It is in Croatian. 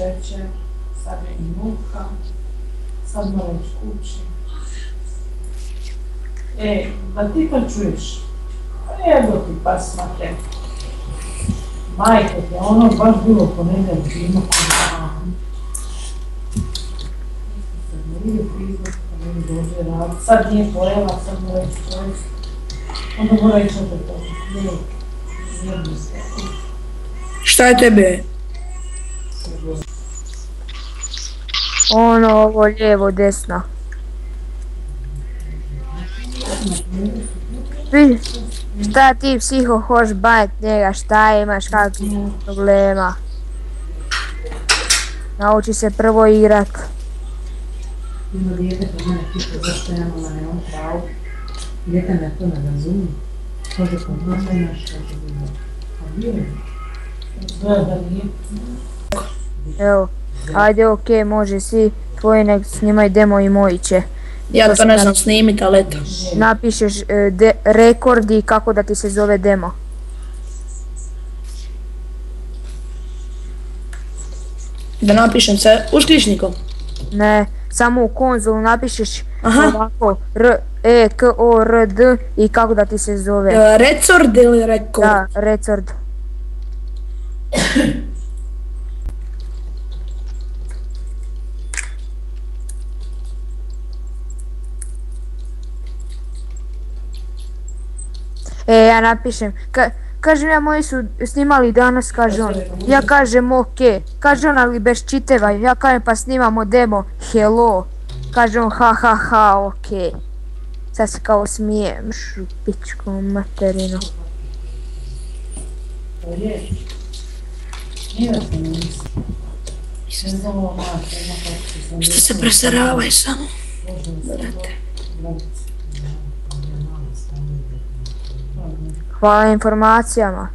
šećer, sad je i muka, sad mora ići kući. Da ti to čuješ? Evo ti pas mater. Majko te, ono baš bilo ponedjeljak ima kodana. Sad ne ide prizvat, pa ne dođe raditi. Sad nije pojela, sad mora ići čovjek. Onda mora ići opet to. Jedno se. Šta je tebe? Ono, ovo lijevo, desno. Šta ti psiho hoš bavit njega, šta imaš, kakvih problema? Nauči se prvo igrat. Ima dijete kod mene pita zašto ja mama nemam pravo. Dijete me to ne razumije. Kaže kod mama imaš kako bilo. A bio je. Zove da nije. Evo, ajde okej, može si, tvoji nek snimaj demo i moji će. Ja to ne znam snimit, ali eto. Napišeš rekord i kako da ti se zove demo. Da napišem se uskličnikom. Ne, samo u konzolu napišeš Aha. ovako R-E-K-O-R-D i kako da ti se zove. Record ili rekord? Da, record. Ja napišem, kažem ja, moji su snimali danas, kaže on. Ja kažem okej, kaže on, ali bez čiteva, ja kažem pa snimamo demo, hello. Kaže on ha ha ha, okej. Sad se kao smijem, pičku materinu. Što se preseravaj samo. Hvala informacijama.